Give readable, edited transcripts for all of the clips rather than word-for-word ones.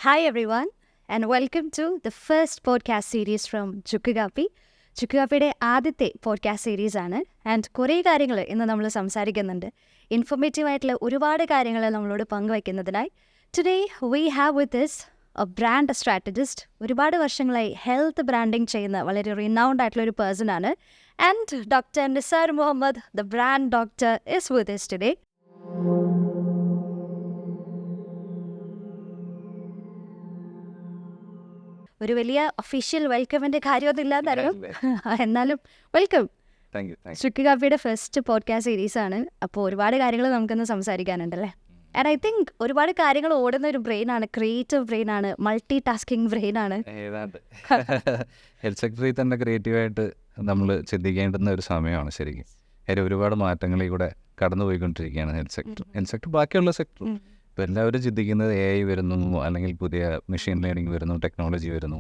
Hi, everyone, and welcome to the first podcast series from ചുക്കുകാപ്പി. ചുക്കുകാപ്പിയുടെ ആദ്യത്തെ podcast series ആണ്. And കുറേ കാര്യങ്ങൾ ഇന്ന് നമ്മൾ സംസാരിക്കുന്നുണ്ട്. ഇൻഫോർമേറ്റീവ് ആയിട്ടുള്ള ഒരുപാട് കാര്യങ്ങൾ നമ്മളോട് പങ്കുവയ്ക്കുന്നതിനായി today we have with this a brand strategist. ഒരുപാട് വർഷങ്ങളായി ഹെൽത്ത് ബ്രാൻഡിങ് ചെയ്യുന്ന വളരെ റിനൗണ്ട് ആയിട്ടുള്ള ഒരു പേഴ്സൺ ആണ്. And doctor Nisar Muhammad, the brand doctor, is with us today. ഒരു വലിയ ഒഫീഷ്യൽ വെൽക്കമിന്റെ കാര്യമൊന്നും ഇല്ലാന്നറിയാം, എന്നാലും വെൽക്കം. ചുക്കുകാപ്പിയുടെ ഫസ്റ്റ് പോഡ്കാസ്റ്റ് സീരീസ് ആണ്. അപ്പോൾ ഒരുപാട് കാര്യങ്ങൾ നമുക്കിന്ന് സംസാരിക്കാനുണ്ടല്ലേ. ആൻഡ് ഐ തിങ്ക് ഒരുപാട് കാര്യങ്ങൾ ഓടുന്ന ഒരു ബ്രെയിൻ ആണ്, ക്രിയേറ്റീവ് ബ്രെയിൻ ആണ്, മൾട്ടി ടാസ്കിങ് ബ്രെയിൻ ആണ്. ഹെൽത്ത് സെക്ടറിൽ തന്നെ ക്രിയേറ്റീവായിട്ട് നമ്മൾ ചിന്തിക്കേണ്ടുന്ന ഒരു സമയമാണ് ശരിക്കും. കാര്യം ഒരുപാട് മാറ്റങ്ങളിൽ കൂടെ കടന്നു പോയിക്കൊണ്ടിരിക്കുകയാണ് ഹെൽത്ത് സെക്ടർ ബാക്കിയുള്ള സെക്ടർ. ഇപ്പോൾ എല്ലാവരും ചിന്തിക്കുന്നത് AI വരുന്നു, അല്ലെങ്കിൽ പുതിയ മെഷീൻ ലേണിംഗ് വരുന്നു, ടെക്നോളജി വരുന്നു,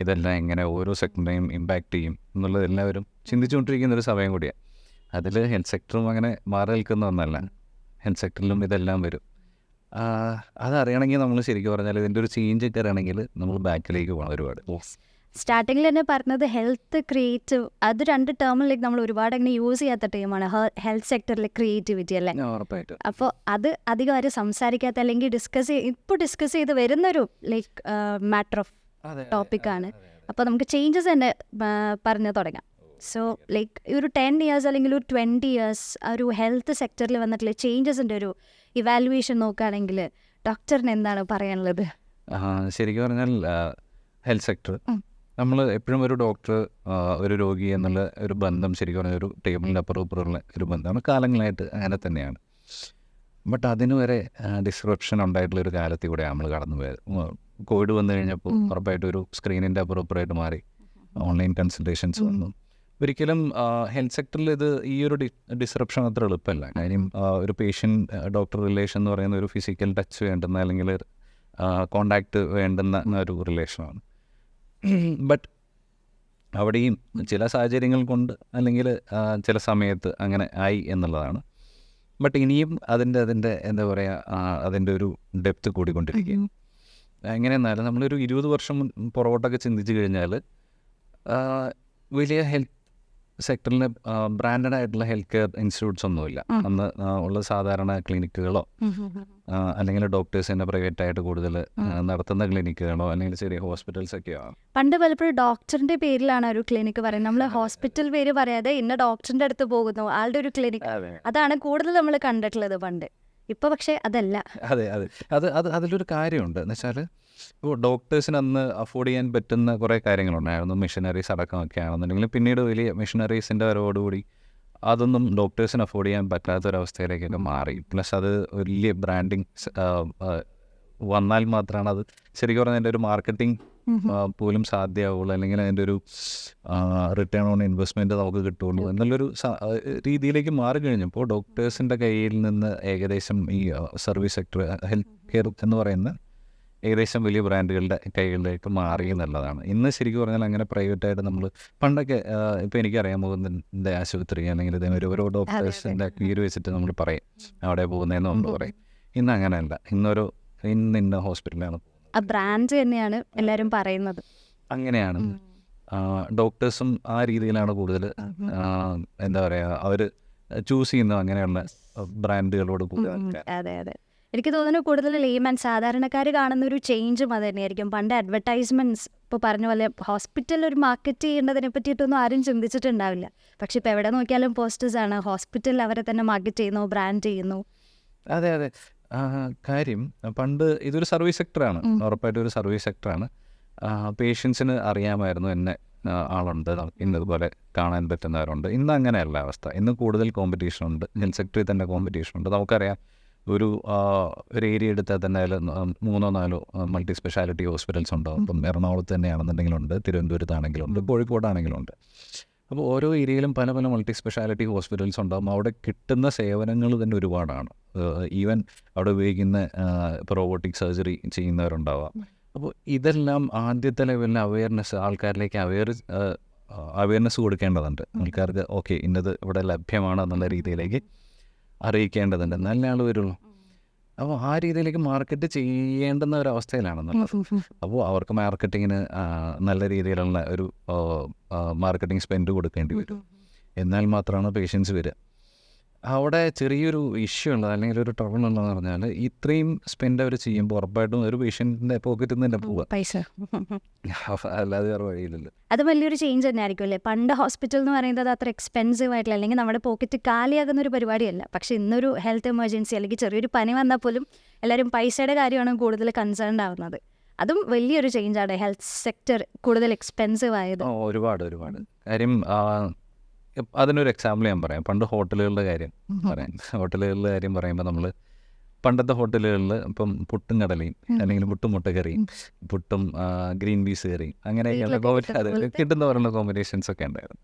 ഇതെല്ലാം എങ്ങനെ ഓരോ സെക്ടറിനെയും ഇമ്പാക്റ്റ് ചെയ്യും എന്നുള്ളത് എല്ലാവരും ചിന്തിച്ചുകൊണ്ടിരിക്കുന്ന ഒരു സമയം കൂടിയാണ്. അതിൽ ഹെൽത്ത് സെക്ടറും അങ്ങനെ മാറി നിൽക്കുന്ന ഒന്നല്ല. ഹെൽത്ത് സെക്ടറിലും ഇതെല്ലാം വരും. അതറിയണമെങ്കിൽ നമ്മൾ ശരിക്കും പറഞ്ഞാൽ ഇതിൻ്റെ ഒരു ചേഞ്ച് ഒക്കെ അറിയണമെങ്കിൽ നമ്മൾ ബാക്കിലേക്ക് പോകണം ഒരുപാട്. സ്റ്റാർട്ടിങ്ങിൽ തന്നെ പറഞ്ഞത് ഹെൽത്ത് ക്രിയേറ്റീവ്, അത് രണ്ട് ടേമിലേക്ക് നമ്മൾ ഒരുപാട് അങ്ങനെ യൂസ് ചെയ്യാത്ത ടീമാണ് ഹെൽത്ത് സെക്ടറിലെ ക്രിയേറ്റിവിറ്റി അല്ലേ. ഉറപ്പായിട്ടും. അപ്പോൾ അത് അധികം ആരും സംസാരിക്കാത്ത അല്ലെങ്കിൽ ഇപ്പോൾ ഡിസ്കസ് ചെയ്ത് വരുന്നൊരു ലൈക്ക് മാറ്റർ ഓഫ് ടോപ്പിക്കാണ്. അപ്പോൾ നമുക്ക് ചേഞ്ചസ് തന്നെ പറഞ്ഞു തുടങ്ങാം. സോ ലൈക്ക് ഒരു 10 years അല്ലെങ്കിൽ ഒരു 20 years ഒരു ഹെൽത്ത് സെക്ടറിൽ വന്നിട്ടുള്ള ചേഞ്ചസിൻ്റെ ഒരു ഇവാലുവേഷൻ നോക്കുകയാണെങ്കിൽ ഡോക്ടറിന് എന്താണ് പറയാനുള്ളത്? ശരിക്കും പറഞ്ഞാൽ ഹെൽത്ത് സെക്ടർ നമ്മൾ എപ്പോഴും ഒരു ഡോക്ടർ ഒരു രോഗി എന്നുള്ള ഒരു ബന്ധം ശരിക്കും പറഞ്ഞാൽ ഒരു ടേബിളിൻ്റെ അപ്പുറം ഇപ്പുറമുള്ള ഒരു ബന്ധമാണ്. കാലങ്ങളായിട്ട് അങ്ങനെ തന്നെയാണ്. ബട്ട് അതിന് വരെ ഡിസ്റപ്ഷൻ ഉണ്ടായിട്ടുള്ളൊരു കാലത്തിൽ കൂടെ നമ്മൾ കടന്നു പോയത്. കോവിഡ് വന്നു കഴിഞ്ഞപ്പോൾ ഉറപ്പായിട്ട് ഒരു സ്ക്രീനിൻ്റെ അപ്പുറം ഇപ്പുറമായിട്ട് മാറി, ഓൺലൈൻ കൺസൾട്ടേഷൻസ് വന്നു. ഒരിക്കലും ഹെൽത്ത് സെക്ടറിൽ ഇത് ഈ ഒരു ഡിസ്റപ്ഷൻ അത്ര എളുപ്പമല്ല. കാര്യം ഒരു പേഷ്യൻ്റ് ഡോക്ടർ റിലേഷൻ എന്ന് പറയുന്ന ഒരു ഫിസിക്കൽ ടച്ച് വേണ്ടുന്ന അല്ലെങ്കിൽ കോണ്ടാക്റ്റ് വേണ്ടുന്ന ഒരു റിലേഷനാണ്. ബട്ട് അവിടെയും ചില സാഹചര്യങ്ങൾ കൊണ്ട് അല്ലെങ്കിൽ ചില സമയത്ത് അങ്ങനെ ആയി എന്നുള്ളതാണ്. ബട്ട് ഇനിയും അതിൻ്റെ എന്താ പറയുക, അതിൻ്റെ ഒരു ഡെപ്ത് കൂടിക്കൊണ്ടിരിക്കും. എങ്ങനെയെന്നാലും നമ്മളൊരു 20 വർഷം പുറകോട്ടൊക്കെ ചിന്തിച്ച് കഴിഞ്ഞാൽ വലിയ ഹെൽത്ത് സെക്ടറിൽ ബ്രാൻഡഡ് ആയിട്ടുള്ള ഹെൽത്ത് കെയർ ഇൻസ്റ്റിറ്റ്യൂട്ട്സ് ഒന്നുമില്ല. അന്ന് ഉള്ള സാധാരണ ക്ലിനിക്കുകളോ അല്ലെങ്കിൽ ഡോക്ടേഴ്സിൻ്റെ പ്രൈവറ്റ് ആയിട്ട് കൂടുതൽ നടത്തുന്ന ക്ലിനിക്കുകളോ അല്ലെങ്കിൽ ചെറിയ ഹോസ്പിറ്റൽസ് ഒക്കെയോ. പണ്ട് പലപ്പോഴും ഡോക്ടറിന്റെ പേരിലാണ് ഒരു ക്ലിനിക്ക് പറയുന്നത്. നമ്മൾ ഹോസ്പിറ്റൽ പേര് പറയാതെ ഇന്ന ഡോക്ടറിന്റെ അടുത്ത് പോകുന്നു, ആളുടെ ഒരു ക്ലിനിക്, അതാണ് കൂടുതൽ നമ്മൾ കണ്ടിട്ടുള്ളത് പണ്ട്. ഇപ്പൊ പക്ഷെ അതല്ല. അതെ, അതിലൊരു കാര്യമുണ്ട് എന്ന് വെച്ചാൽ, ഇപ്പോൾ ഡോക്ടേഴ്സിന് അന്ന് അഫോർഡ് ചെയ്യാൻ പറ്റുന്ന കുറേ കാര്യങ്ങളുണ്ടായിരുന്നു. മെഷീനറീസ് അടക്കമൊക്കെ ആണെന്നുണ്ടെങ്കിൽ പിന്നീട് വലിയ മെഷീനറീസിൻ്റെ വരവോടുകൂടി അതൊന്നും ഡോക്ടേഴ്സിന് അഫോർഡ് ചെയ്യാൻ പറ്റാത്തൊരവസ്ഥയിലേക്കൊക്കെ മാറി. പ്ലസ് അത് വലിയ ബ്രാൻഡിങ് വന്നാൽ മാത്രമാണ് അത് ശരിക്കും പറഞ്ഞാൽ അതിൻ്റെ ഒരു മാർക്കറ്റിംഗ് പോലും സാധ്യമാവുള്ളൂ, അല്ലെങ്കിൽ അതിൻ്റെ ഒരു റിട്ടേൺ ഓൺ ഇൻവെസ്റ്റ്മെൻറ്റ് നമുക്ക് കിട്ടുള്ളൂ എന്നുള്ളൊരു രീതിയിലേക്ക് മാറി കഴിഞ്ഞപ്പോൾ ഡോക്ടേഴ്സിൻ്റെ കയ്യിൽ നിന്ന് ഏകദേശം ഈ സർവീസ് സെക്ടർ ഹെൽത്ത് കെയർ എന്ന് പറയുന്ന ഏകദേശം വലിയ ബ്രാൻഡുകളുടെ കൈകളിലേക്ക് മാറി എന്നുള്ളതാണ്. ഇന്ന് ശരിക്കും പറഞ്ഞാൽ അങ്ങനെ പ്രൈവറ്റായിട്ട് നമ്മൾ പണ്ടൊക്കെ ഇപ്പോൾ എനിക്കറിയാൻ പോകുന്നതിൻ്റെ ആശുപത്രി അല്ലെങ്കിൽ ഇതേമാതിരി ഓരോ ഡോക്ടേഴ്സിൻ്റെ കീഴിൽ വെച്ചിട്ട് നമ്മൾ പറയും അവിടെ പോകുന്നതെന്ന് നമ്മൾ പറയും. ഇന്ന് അങ്ങനെയല്ല. ഇന്ന ഹോസ്പിറ്റലിലാണ് ആ ബ്രാൻഡ് തന്നെയാണ് എല്ലാവരും പറയുന്നത്. അങ്ങനെയാണ്. ഡോക്ടേഴ്സും ആ രീതിയിലാണ് കൂടുതൽ എന്താ പറയുക, അവർ ചൂസ് ചെയ്യുന്നത് അങ്ങനെയുള്ള ബ്രാൻഡുകളോട് കൂടുതൽ. അതെ, എനിക്ക് തോന്നുന്നു കൂടുതൽ ലേമാൻ സാധാരണക്കാർ കാണുന്ന ഒരു ചേഞ്ചും അത് തന്നെയായിരിക്കും. പണ്ട് അഡ്വർടൈസ്മെൻറ്റ്സ് ഇപ്പോൾ പറഞ്ഞ പോലെ ഹോസ്പിറ്റൽ ഒരു മാർക്കറ്റ് ചെയ്യേണ്ടതിനെ പറ്റിയിട്ടൊന്നും ആരും ചിന്തിച്ചിട്ടുണ്ടാവില്ല. പക്ഷെ ഇപ്പോൾ എവിടെ നോക്കിയാലും പോസ്റ്റേഴ്സാണ്. ഹോസ്പിറ്റലിൽ അവരെ തന്നെ മാർക്കറ്റ് ചെയ്യുന്നു, ബ്രാൻഡ് ചെയ്യുന്നു. അതെ, കാര്യം പണ്ട് ഇതൊരു സർവീസ് സെക്ടറാണ്, ഉറപ്പായിട്ടും ഒരു സർവീസ് സെക്ടറാണ്. പേഷ്യൻസിന് അറിയാമായിരുന്നു എന്നെ ആളുണ്ട്, ഇന്നതുപോലെ കാണാൻ പറ്റുന്നവരുണ്ട്. ഇന്ന് അങ്ങനെയല്ല അവസ്ഥ. ഇന്ന് കൂടുതൽ കോമ്പറ്റീഷൻ ഉണ്ട്. ഹെൽത്ത് സെക്ടറിൽ തന്നെ കോമ്പറ്റീഷൻ ഉണ്ട്. നമുക്കറിയാം, ഒരു ഏരിയ എടുത്താൽ തന്നെ അതിൽ 3-4 മൾട്ടി സ്പെഷ്യാലിറ്റി ഹോസ്പിറ്റൽസ് ഉണ്ടാവും. ഇപ്പം എറണാകുളത്ത് തന്നെയാണെന്നുണ്ടെങ്കിലുണ്ട്, തിരുവനന്തപുരത്താണെങ്കിലുണ്ട്, കോഴിക്കോടാണെങ്കിലുണ്ട്. അപ്പോൾ ഓരോ ഏരിയയിലും പല മൾട്ടി സ്പെഷ്യാലിറ്റി ഹോസ്പിറ്റൽസ് ഉണ്ടാകും. അവിടെ കിട്ടുന്ന സേവനങ്ങൾ തന്നെ ഒരുപാടാണ്. ഈവൻ അവിടെ ഉപയോഗിക്കുന്ന ഇപ്പോൾ റോബോട്ടിക് സർജറി ചെയ്യുന്നവരുണ്ടാവാം. അപ്പോൾ ഇതെല്ലാം ആദ്യത്തെ ലെവലിൽ ആൾക്കാരിലേക്ക് അവയർനെസ് കൊടുക്കേണ്ടതുണ്ട്. ആൾക്കാർക്ക് ഓക്കെ ഇന്നത് ഇവിടെ ലഭ്യമാണ് എന്നുള്ള രീതിയിലേക്ക് അറിയിക്കേണ്ടതുണ്ട്. നല്ല ആൾ വരുള്ളൂ. അപ്പോൾ ആ രീതിയിലേക്ക് മാർക്കറ്റ് ചെയ്യേണ്ടുന്ന ഒരു അവസ്ഥയിലാണെന്നുള്ളത്. അപ്പോൾ അവർക്ക് മാർക്കറ്റിങ്ങിന് നല്ല രീതിയിലുള്ള ഒരു മാർക്കറ്റിംഗ് സ്പെൻഡ് കൊടുക്കേണ്ടി വരും. എന്നാൽ മാത്രമാണ് പേഷ്യൻസ് വരിക. അവിടെ ചെറിയൊരു ഇഷ്യൂ ഉള്ളത് അല്ലെങ്കിൽ ഒരു ട്രബിൾ ഉള്ളതെന്ന് പറഞ്ഞാൽ ഇത്രയും സ്പെൻഡ് അവർ ചെയ്യുമ്പോൾ ഉറപ്പായിട്ടും ഒരു പേഷ്യൻറ്റിൻ്റെ പോക്കറ്റിൽ നിന്ന് തന്നെ പോവുക, പൈസ. അല്ലാതെ വേറെ വഴിയില്ലല്ലോ. അത് വലിയൊരു ചേഞ്ച് തന്നെ ആയിരിക്കും അല്ലേ? പണ്ട് ഹോസ്പിറ്റൽ എന്ന് പറയുന്നത് അത്ര എക്സ്പെൻസീവ് ആയിട്ടില്ല, അല്ലെങ്കിൽ നമ്മുടെ പോക്കറ്റ് കാലിയാകുന്ന ഒരു പരിപാടിയല്ല. പക്ഷേ ഇന്നൊരു ഹെൽത്ത് എമർജൻസി അല്ലെങ്കിൽ ചെറിയൊരു പനി വന്നാൽ പോലും എല്ലാവരും പൈസയുടെ കാര്യമാണ് കൂടുതൽ കൺസേൺഡ് ആവുന്നത്. അതും വലിയൊരു ചേഞ്ചാണ്, ഹെൽത്ത് സെക്ടർ കൂടുതൽ എക്സ്പെൻസീവ് ആയത്. ഒരുപാട് കാര്യം. അതിനൊരു എക്സാമ്പിൾ ഞാൻ പറയാം. പണ്ട് ഹോട്ടലുകളുടെ കാര്യം പറയുമ്പോൾ നമ്മൾ പണ്ടത്തെ ഹോട്ടലുകളിൽ ഇപ്പം പുട്ടും കടലയും അല്ലെങ്കിൽ പുട്ടും മുട്ടക്കറിയും പുട്ടും ഗ്രീൻ പീസ് കറിയും അങ്ങനെയൊക്കെയുള്ള കിട്ടുന്ന പറയുന്ന കോമ്പിനേഷൻസ് ഒക്കെ ഉണ്ടായിരുന്നു.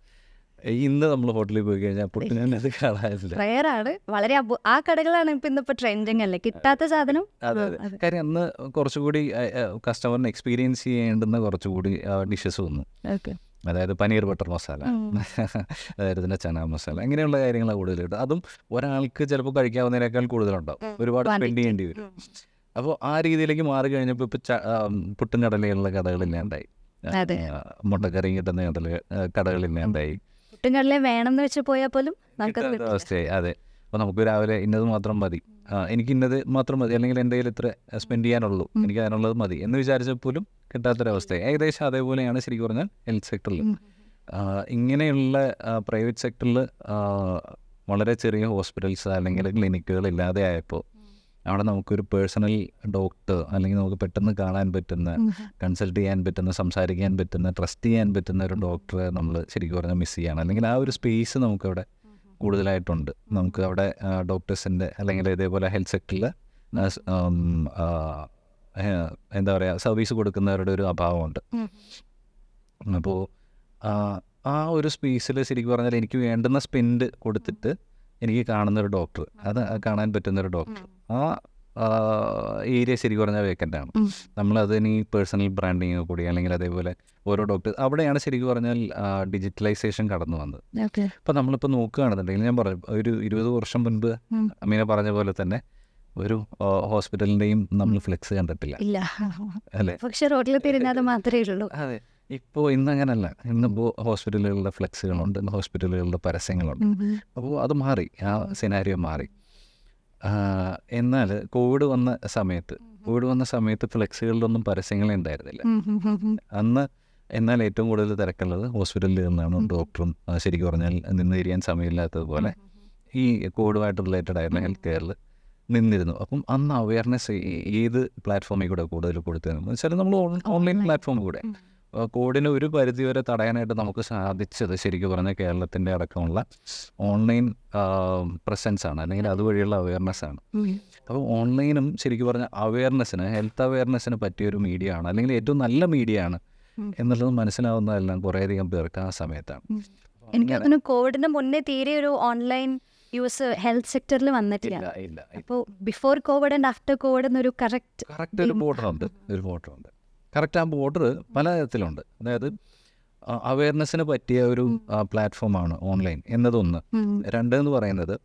ഇന്ന് നമ്മൾ ഹോട്ടലിൽ പോയി കഴിഞ്ഞാൽ പുട്ട് ഞാൻ അത് കാണാറില്ല, റയറാണ്. വളരെ ആ കടകളാണ് ഇന്നിപ്പോൾ ട്രെൻഡിങ് അല്ലേ, കിട്ടാത്ത സാധനം. അതെ. കാര്യം അന്ന് കുറച്ചുകൂടി കസ്റ്റമറിന് എക്സ്പീരിയൻസ് ചെയ്യേണ്ടുന്ന കുറച്ചുകൂടി ഡിഷസ് വന്നു. അതായത് പനീർ ബട്ടർ മസാല, അതായത് പിന്നെ ചന മസാല, അങ്ങനെയുള്ള കാര്യങ്ങളാണ് കൂടുതൽ കിട്ടും. അതും ഒരാൾക്ക് ചിലപ്പോൾ കഴിക്കാവുന്നതിനേക്കാൾ കൂടുതലുണ്ടാവും, ഒരുപാട് സ്പെൻഡ് ചെയ്യേണ്ടി വരും. അപ്പോൾ ആ രീതിയിലേക്ക് മാറി കഴിഞ്ഞപ്പോൾ ഇപ്പോൾ പുട്ടും കടലയുള്ള കടകളില്ലാണ്ടായി, മുട്ടക്കറിയും കിട്ടുന്ന കടകളില്ലാണ്ടായി, പുട്ടും കടലയും വേണമെന്ന് വെച്ച് പോയാൽ പോലും അവസ്ഥയായി. അതെ. അപ്പോൾ നമുക്ക് രാവിലെ ഇന്നത് മാത്രം മതി, എനിക്ക് ഇന്നത് മാത്രം മതി, അല്ലെങ്കിൽ എൻ്റെ കയ്യിൽ ഇത്ര സ്പെൻഡ് ചെയ്യാനുള്ളൂ, എനിക്ക് അതിനുള്ളത് മതി എന്ന് വിചാരിച്ചാൽ പോലും കിട്ടാത്തൊരവസ്ഥയായി. ഏകദേശം അതേപോലെയാണ് ശരിക്കും പറഞ്ഞാൽ ഹെൽത്ത് സെക്ടറിൽ. ഇങ്ങനെയുള്ള പ്രൈവറ്റ് സെക്ടറിൽ വളരെ ചെറിയ ഹോസ്പിറ്റൽസ് അല്ലെങ്കിൽ ക്ലിനിക്കുകൾ ഇല്ലാതെ ആയപ്പോൾ അവിടെ നമുക്കൊരു പേഴ്സണൽ ഡോക്ടർ അല്ലെങ്കിൽ നമുക്ക് പെട്ടെന്ന് കാണാൻ പറ്റുന്ന, കൺസൾട്ട് ചെയ്യാൻ പറ്റുന്ന, സംസാരിക്കാൻ പറ്റുന്ന, ട്രസ്റ്റ് ചെയ്യാൻ പറ്റുന്ന ഒരു ഡോക്ടറെ നമ്മൾ ശരിക്കും പറഞ്ഞാൽ മിസ് ചെയ്യാണ്. അല്ലെങ്കിൽ ആ ഒരു സ്പേസ് നമുക്കവിടെ കൂടുതലായിട്ടുണ്ട്. നമുക്ക് അവിടെ ഡോക്ടേഴ്സിൻ്റെ അല്ലെങ്കിൽ ഇതേപോലെ ഹെൽത്ത് സെക്ടറിൽ എന്താ പറയുക സർവീസ് കൊടുക്കുന്നവരുടെ ഒരു അഭാവമുണ്ട്. അപ്പോൾ ആ ഒരു സ്പേസിൽ ശരിക്കും പറഞ്ഞാൽ എനിക്ക് വേണ്ടുന്ന സ്പെൻഡ് കൊടുത്തിട്ട് എനിക്ക് കാണുന്നൊരു ഡോക്ടർ, അത് കാണാൻ പറ്റുന്നൊരു ഡോക്ടർ, ആ ഏരിയ ശരിക്കും പറഞ്ഞാൽ വേക്കൻ്റാണ്. നമ്മളതിന് ഈ പേഴ്സണൽ ബ്രാൻഡിങ് കൂടി അല്ലെങ്കിൽ അതേപോലെ ഓരോ ഡോക്ടേഴ്സ് അവിടെയാണ് ശരിക്കും പറഞ്ഞാൽ ഡിജിറ്റലൈസേഷൻ കടന്നു വന്നത്. അപ്പോൾ നമ്മളിപ്പോൾ നോക്കുകയാണെന്നുണ്ടെങ്കിൽ ഞാൻ പറഞ്ഞു ഒരു 20 വർഷം മുൻപ് അമീന പറഞ്ഞ പോലെ തന്നെ ഒരു ഹോസ്പിറ്റലിൻ്റെയും നമ്മൾ ഫ്ലെക്സ് കണ്ടിട്ടില്ല അല്ലേ? പക്ഷേ റോഡിൽ തിരിഞ്ഞാൽ മാത്രമേ ഉള്ളൂ. അതെ. ഇപ്പോൾ ഇന്നങ്ങനല്ല. ഇന്നിപ്പോൾ ഹോസ്പിറ്റലുകളുടെ ഫ്ലെക്സുകളുണ്ട്, ഹോസ്പിറ്റലുകളുടെ പരസ്യങ്ങളുണ്ട്. അപ്പോൾ അത് മാറി, ആ സിനാരിയോ മാറി. എന്നാൽ കോവിഡ് വന്ന സമയത്ത് ഫ്ലെക്സുകളിലൊന്നും പരസ്യങ്ങളേ ഉണ്ടായിരുന്നില്ല അന്ന്. എന്നാൽ ഏറ്റവും കൂടുതൽ തിരക്കുള്ളത് ഹോസ്പിറ്റലുകളിലാണ്. ഡോക്ടറും ശരിക്കും പറഞ്ഞാൽ നിന്ന് തിരിയാൻ സമയമില്ലാത്തതുപോലെ ഈ കോവിഡുമായിട്ട് റിലേറ്റഡ് ആയിരുന്ന ഹെൽത്ത് കെയറിൽ നിന്നിരുന്നു. അപ്പം അന്ന് അവയർനെസ് ഏത് പ്ലാറ്റ്ഫോമിൽ കൂടെ കൂടുതൽ കൊടുത്തിരുന്നു വെച്ചാൽ നമ്മൾ ഓൺലൈൻ പ്ലാറ്റ്ഫോമിൽ കൂടെ. കോവിഡിന് ഒരു പരിധി വരെ തടയാനായിട്ട് നമുക്ക് സാധിച്ചത് ശരിക്കും പറഞ്ഞാൽ കേരളത്തിൻ്റെ അടക്കമുള്ള ഓൺലൈൻ പ്രസൻസാണ്, അല്ലെങ്കിൽ അതുവഴിയുള്ള അവയർനെസ്സാണ്. അപ്പോൾ ഓൺലൈനും ശരിക്കും പറഞ്ഞാൽ അവയർനെസ്സിന്, ഹെൽത്ത് അവയർനെസ്സിന് പറ്റിയൊരു മീഡിയ ആണ്, അല്ലെങ്കിൽ ഏറ്റവും നല്ല മീഡിയ ആണ് എന്നുള്ളത് മനസ്സിലാവുന്നതെല്ലാം കുറേയധികം പേർക്ക് ആ സമയത്താണ്. എനിക്ക് തോന്നുന്നു കോവിഡിന് മുന്നേ തീരെ ഒരു ഓൺലൈൻ യൂസ് ഹെൽത്ത് സെക്ടറിൽ വന്നിട്ടില്ല. അപ്പോൾ before Covid and after Covid എന്നൊരു കറക്റ്റ് ഒരു ബോർഡറുണ്ട്. കറക്റ്റ് ആ ബോർഡർ പലതരത്തിലുണ്ട്. അതായത് അവയർനെസ്സിന് പറ്റിയ ഒരു പ്ലാറ്റ്ഫോമാണ് ഓൺലൈൻ എന്നതൊന്ന്. രണ്ടെന്ന് പറയുന്നത്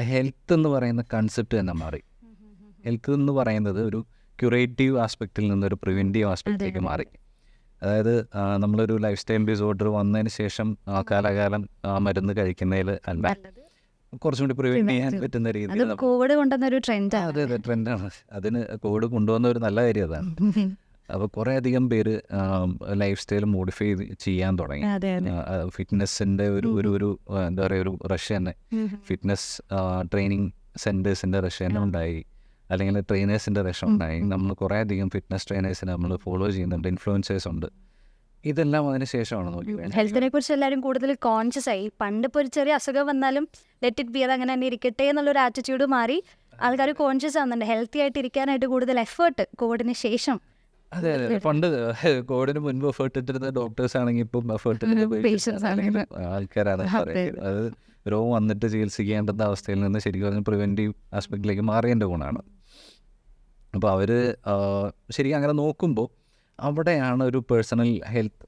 ഹെൽത്ത് എന്ന് പറയുന്ന കൺസെപ്റ്റ് തന്നെ മാറി. ഹെൽത്ത് എന്ന് പറയുന്നത് ഒരു ക്യൂറേറ്റീവ് ആസ്പെക്റ്റിൽ നിന്നൊരു പ്രിവെൻറ്റീവ് ആസ്പെക്റ്റിലേക്ക് മാറി. അതായത് നമ്മളൊരു ലൈഫ് സ്റ്റൈൽ ഡിസോർഡർ വന്നതിന് ശേഷം കാലാകാലം മരുന്ന് കഴിക്കുന്നതിൽ അല്ല, കുറച്ചും കൂടി പ്രിവെൻറ്റ് ചെയ്യാൻ പറ്റുന്ന രീതിയിൽ കോവിഡ് കൊണ്ടുവന്നൊരു ട്രെൻഡാണ്. അതെ, ട്രെൻഡാണ്. അതിന് കോവിഡ് കൊണ്ടുവന്ന ഒരു നല്ല കാര്യം അതാണ്. അപ്പോൾ കുറേ അധികം പേര് ലൈഫ് സ്റ്റൈൽ മോഡിഫൈ ചെയ്യാൻ തുടങ്ങി. ഫിറ്റ്നസ്സിൻ്റെ ഒരു എന്താ പറയുക ഒരു റഷ് തന്നെ, ഫിറ്റ്നസ് ട്രെയിനിങ് സെൻറ്റേഴ്സിൻ്റെ റഷ് തന്നെ ഉണ്ടായി, അല്ലെങ്കിൽ ട്രെയിനേഴ്സിൻ്റെ റഷ് ഉണ്ടായി. നമ്മൾ കുറേ അധികം ഫിറ്റ്നസ് ട്രെയിനേഴ്സിനെ നമ്മൾ ഫോളോ ചെയ്യുന്നുണ്ട്, ഇൻഫ്ലുവൻസേഴ്സ് ഉണ്ട്. ഇതെല്ലാം അതിന് ശേഷമാണ് നോക്കി. ഹെൽത്തിനെ കുറിച്ച് എല്ലാവരും കൂടുതൽ കോൺഷ്യസ് ആയി. പണ്ട് ഇപ്പോൾ ഒരു ചെറിയ അസുഖം വന്നാലും ലെറ്റ് ഇറ്റ് ബി, അത് അങ്ങനെ തന്നെ ഇരിക്കട്ടെ എന്നുള്ളൊരു ആറ്റിറ്റ്യൂഡ് മാറി. ആൾക്കാർ കോൺഷ്യസ് ആവുന്നുണ്ട്, ഹെൽത്തി ആയിട്ട് ഇരിക്കാനായിട്ട് കൂടുതൽ എഫേർട്ട് കോവിഡിന് ശേഷം. അതെ. പണ്ട് കോവിഡിന് മുൻപ് എഫേർട്ട് ഇട്ടിരുന്ന ഡോക്ടേഴ്സ് ആണെങ്കിൽ ഇപ്പം എഫേർട്ട് ആൾക്കാരാണ് പറയുന്നത്. അത് രോഗം വന്നിട്ട് ചികിത്സിക്കേണ്ടുന്ന അവസ്ഥയിൽ നിന്ന് ശരിക്കും പറഞ്ഞാൽ പ്രിവെൻറ്റീവ് ആസ്പെക്റ്റിലേക്ക് മാറിയതിൻ്റെ ഗുണമാണ്. അപ്പോൾ അവർ ശരിക്കും അങ്ങനെ നോക്കുമ്പോൾ അവിടെയാണ് ഒരു പേഴ്സണൽ ഹെൽത്ത്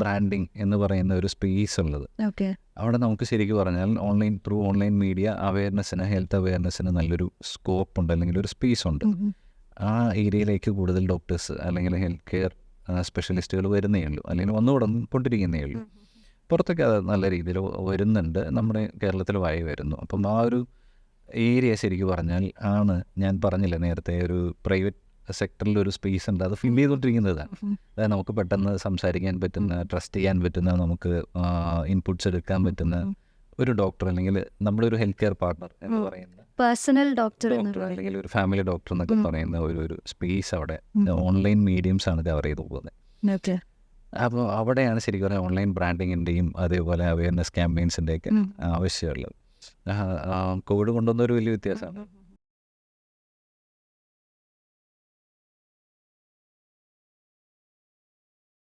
ബ്രാൻഡിങ് എന്ന് പറയുന്ന ഒരു സ്പേസ് ഉള്ളത്. ഓക്കെ. അവിടെ നമുക്ക് ശരിക്കും പറഞ്ഞാൽ ഓൺലൈൻ മീഡിയ അവയർനെസ്സിന്, ഹെൽത്ത് അവയർനെസ്സിന് നല്ലൊരു സ്കോപ്പ് ഉണ്ട്, അല്ലെങ്കിൽ ഒരു സ്പേസ് ഉണ്ട്. ആ ഏരിയയിലേക്ക് കൂടുതൽ ഡോക്ടേഴ്സ് അല്ലെങ്കിൽ ഹെൽത്ത് കെയർ സ്പെഷ്യലിസ്റ്റുകൾ വരുന്നേ ഉള്ളൂ, അല്ലെങ്കിൽ വന്നുകൊണ്ടിരിക്കുന്നേ ഉള്ളൂ. പുറത്തൊക്കെ അത് നല്ല രീതിയിൽ വരുന്നുണ്ട്, നമ്മുടെ കേരളത്തിലുമായി വരുന്നു. അപ്പം ആ ഒരു ഏരിയ ശരിക്കും പറഞ്ഞാൽ ആണ്, ഞാൻ പറഞ്ഞില്ല നേരത്തെ, ഒരു പ്രൈവറ്റ് സെക്ടറിൽ ഒരു സ്പേസ് ഉണ്ട്, അത് ഫിൽ ചെയ്തുകൊണ്ടിരിക്കുന്നതാണ്. അതായത് നമുക്ക് പെട്ടെന്ന് സംസാരിക്കാൻ പറ്റുന്ന, ട്രസ്റ്റ് ചെയ്യാൻ പറ്റുന്ന, നമുക്ക് ഇൻപുട്സ് എടുക്കാൻ പറ്റുന്ന ഒരു ഡോക്ടർ, അല്ലെങ്കിൽ നമ്മുടെ ഒരു ഹെൽത്ത് കെയർ പാർട്ണർ എന്ന് പറയുന്ന പേഴ്സണൽ ഡോക്ടർ അല്ലെങ്കിൽ ഒരു ഫാമിലി ഡോക്ടർ എന്നൊക്കെ പറയുന്ന ഒരു സ്പേസ് അവിടെ ഓൺലൈൻ മീഡിയംസ് ആണ് കവർ ചെയ്ത് പോകുന്നത്. അപ്പോൾ അവിടെയാണ് ശരിക്കും പറഞ്ഞാൽ ഓൺലൈൻ ബ്രാൻഡിങ്ങിൻ്റെയും അതേപോലെ അവയർനെസ് ക്യാമ്പയിൻസിൻ്റെയൊക്കെ ആവശ്യമുള്ളത്. കോവിഡ് കൊണ്ടുവന്ന ഒരു വലിയ വ്യത്യാസമാണ്.